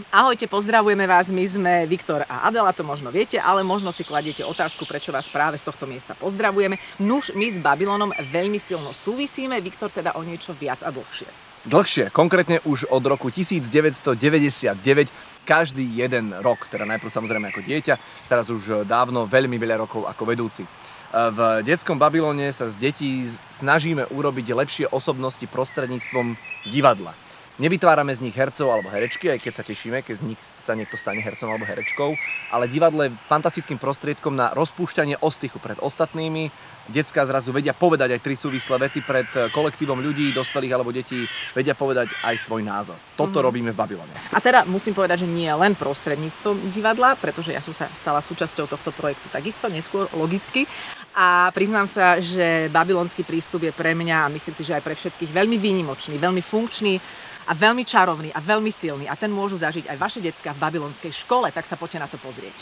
Ahojte, pozdravujeme vás, my sme Viktor a Adela, to možno viete, ale možno si kladiete otázku, prečo vás práve z tohto miesta pozdravujeme. Nuž, my s Babylonom veľmi silno súvisíme, Viktor teda o niečo viac a dlhšie. Dlhšie, konkrétne už od roku 1999, každý jeden rok, teda najprv samozrejme ako dieťa, teraz už dávno veľmi veľa rokov ako vedúci. V detskom Babylone sa z detí snažíme urobiť lepšie osobnosti prostredníctvom divadla. Nevytvárame z nich hercov alebo herečky, aj keď sa tešíme, keď z nich sa niekto stane hercom alebo herečkou, ale divadlo je fantastickým prostriedkom na rozpúšťanie ostychu pred ostatnými. Decká zrazu vedia povedať aj tri súvislé vety pred kolektívom ľudí, dospelých alebo detí, vedia povedať aj svoj názor. Toto robíme v Babylone. A teda musím povedať, že nie len prostredníctvom divadla, pretože ja som sa stala súčasťou tohto projektu takisto, neskôr logicky. A priznám sa, že babylonský prístup je pre mňa, a myslím si, že aj pre všetkých, veľmi výnimočný, veľmi funkčný a veľmi čarovný a veľmi silný. A ten môžu zažiť aj vaše decká v babylonskej škole, tak sa poďte na to pozrieť.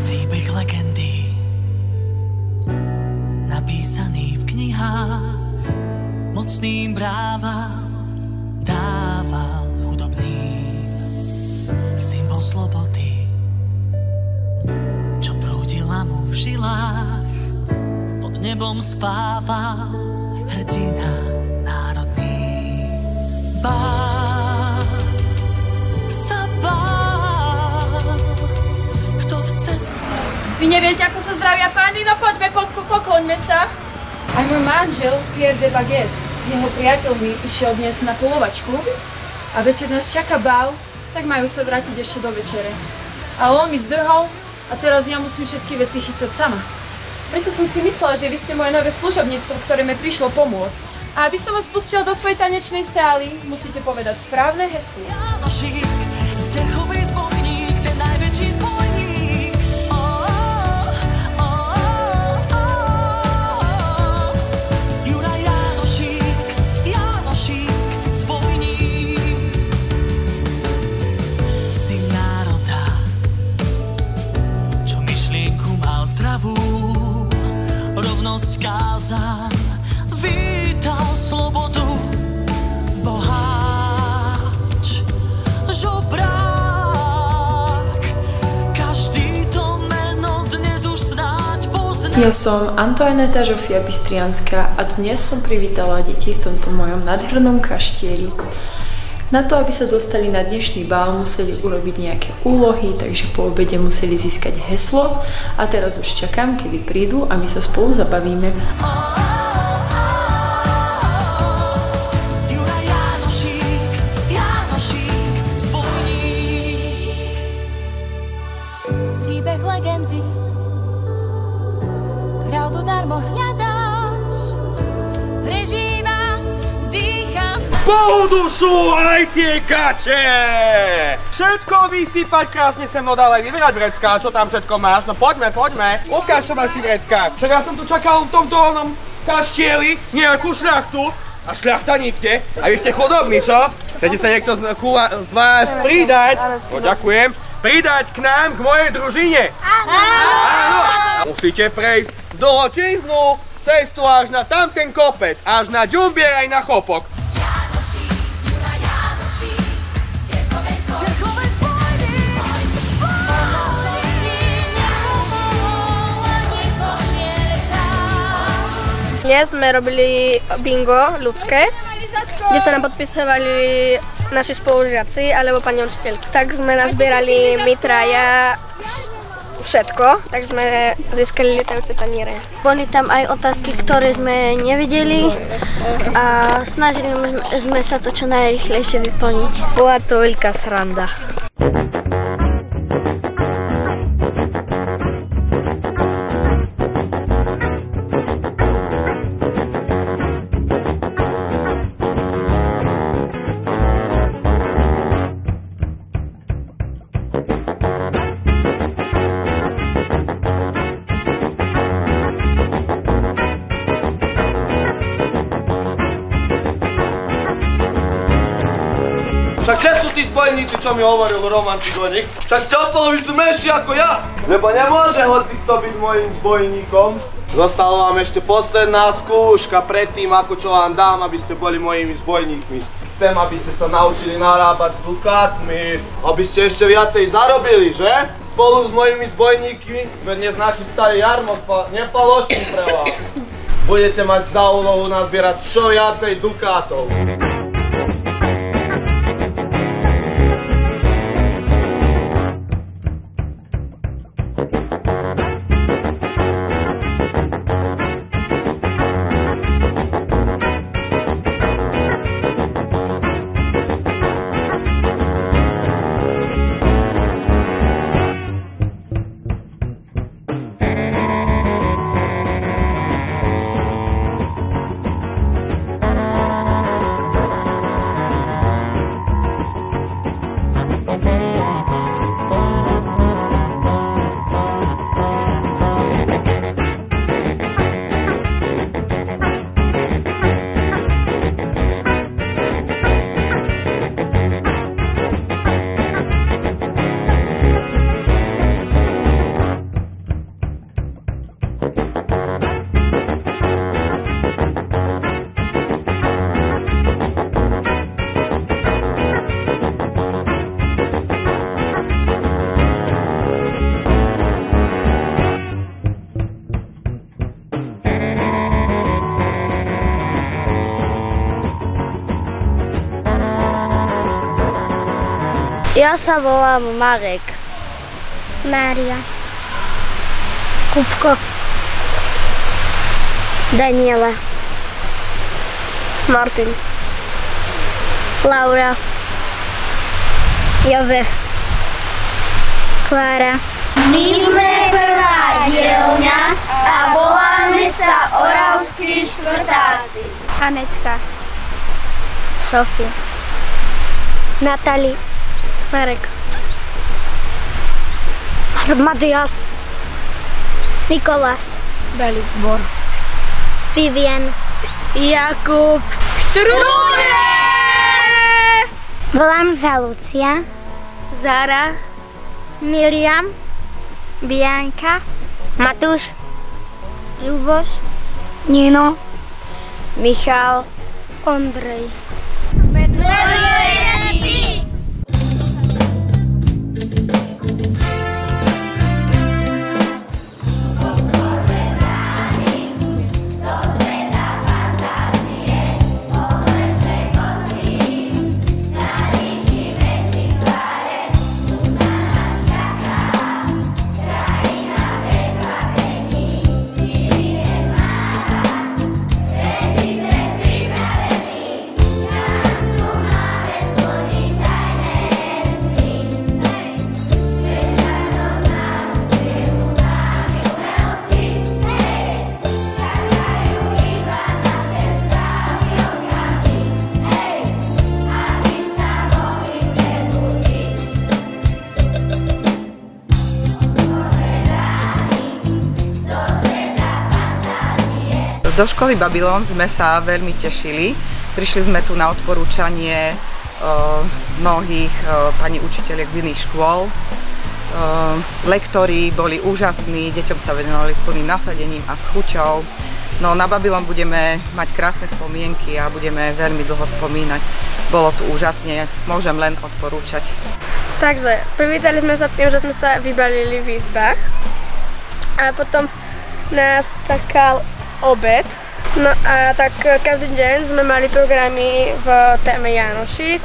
Príbeh legendy napísaný v knihách, mocným brávam dával chudobným, symbol slobody, čo prúdila mu v žilách, pod nebom spával hrdina národný. Bál sa bál, kto v cestu. Vy neviete, ako sa zdravia páni? No poďme, pokloňme sa. Aj môj manžel, Pierre de Baguette, s jeho priateľmi išiel dnes na polovačku a večer nás čaká bál, tak majú sa vrátiť ešte do večere. Ale on mi zdrhol a teraz ja musím všetky veci chystať sama. Preto som si myslela, že vy ste moje nové služobníctvo, ktoré mi prišlo pomôcť. A aby som vás pustila do svojej tanečnej sály, musíte povedať správne heslo. Jánošík, zdechový zbojník, ten najväčší zbojník. Juraj Jánošík, Jánošík, zbojník. Syn národa, čo myšlienku mal zdravú, rovnosť kázal, vítal slobodu, boháč, žobrák, každý to meno dnes už snáď pozná. Ja som Antoineta Žofia Bystrianská a dnes som privítala deti v tomto mojom nádhernom kaštieli. Na to, aby sa dostali na dnešný bál, museli urobiť nejaké úlohy, takže po obede museli získať heslo a teraz už čakám, kedy prídu a my sa spolu zabavíme. Juraj Jánošík, Jánošík, zbojník. Príbeh legendy, pravdu darmo hľadáš, prežívam, dýcham. Bohudušu, aj tie kače! Všetko vysypať, krásne sem mnou dal aj vyberať vrecká, čo tam všetko máš? No poďme, ukáž, čo máš ty vrecká. Však ja som tu čakal v tomto onom kaštieli nejakú šľachtu a šľachta nikde. A vy ste chudobní, čo? Chcete sa niekto z vás pridať? No ďakujem. Pridať k nám, k mojej družine? Áno! Musíte prejsť dlhočíznu cestu až na tamten kopec, až na Ďumbier aj na Chopok. Dnes sme robili bingo ľudské, kde sa nám podpisovali naši spolužiaci alebo pani učiteľky. Tak sme nazbierali my traja všetko, tak sme získali lietajúce taniere. Boli tam aj otázky, ktoré sme nevideli a snažili sme sa to čo najrýchlejšie vyplniť. Bola to veľká sranda. Však kde sú tí zbojníci, čo mi hovoril romantik o nich? Však ste o polovicu menší ako ja! Lebo nemôže hoci kto byť mojím zbojníkom. Zostala vám ešte posledná skúška pred tým, ako čo vám dám, aby ste boli mojimi zbojníkmi. chcem, aby ste sa naučili narábať s dukátmi, aby ste ešte viacej zarobili, že? Spolu s mojimi zbojníkmi sme dnes nachystali jarmok nepalošný pre vás. Budete mať za úlohu nazbierať čo viacej dukátov. Ja sa volám Marek. Mária. Kupko. Daniela. Martin. Laura. Jozef. Klára. My sme prvá dielňa a voláme sa Oravskí štvrtáci. Anetka. Sofia. Natali. Marek. Matias. Nikolás. Dalibor. Vivian. Jakub. Štrude! Volám sa Lucia. Zara. Miriam. Bianka. Matúš. Ľuboš. Nino. Michal. Ondrej. Do školy Babylon sme sa veľmi tešili. Prišli sme tu na odporúčanie mnohých pani učiteľiek z iných škôl. Lektori boli úžasní, deťom sa venovali s plným nasadením a s chuťou. No, na Babylon budeme mať krásne spomienky a budeme veľmi dlho spomínať. Bolo tu úžasne, môžem len odporúčať. Takže, privítali sme sa tým, že sme sa vybalili v izbách a potom nás čakal obed. No a tak každý deň sme mali programy v téme Janošík,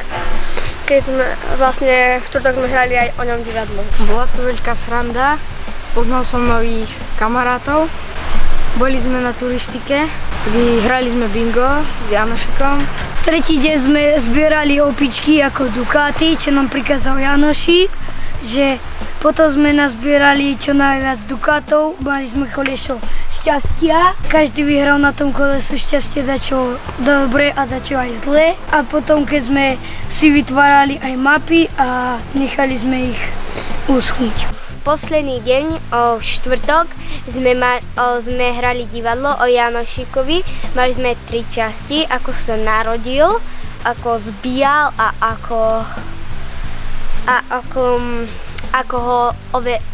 keď sme vlastne v štvrtok sme hrali aj o ňom divadlo. Bola to veľká sranda, spoznal som nových kamarátov, boli sme na turistike, vyhrali sme bingo s Janošikom. Tretí deň sme zbierali opičky ako dukáty, čo nám prikázal Janošík, že potom sme nazbierali čo najviac dukátov, mali sme kolečko šťastia. Každý vyhral na tom kolesu šťastie dačo dobre a dačo aj zlé. A potom, keď sme si vytvárali aj mapy a nechali sme ich uschnúť. Posledný deň, v štvrtok, sme hrali divadlo o Janošíkovi. Mali sme 3 časti, ako sa narodil, ako zbíjal a ako ho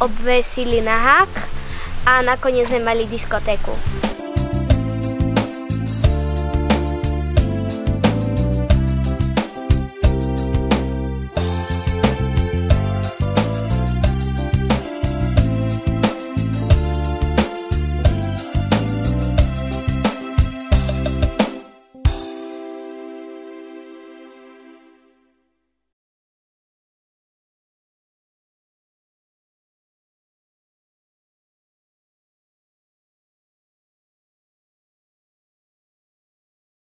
obvesili na hák a nakoniec sme mali diskotéku.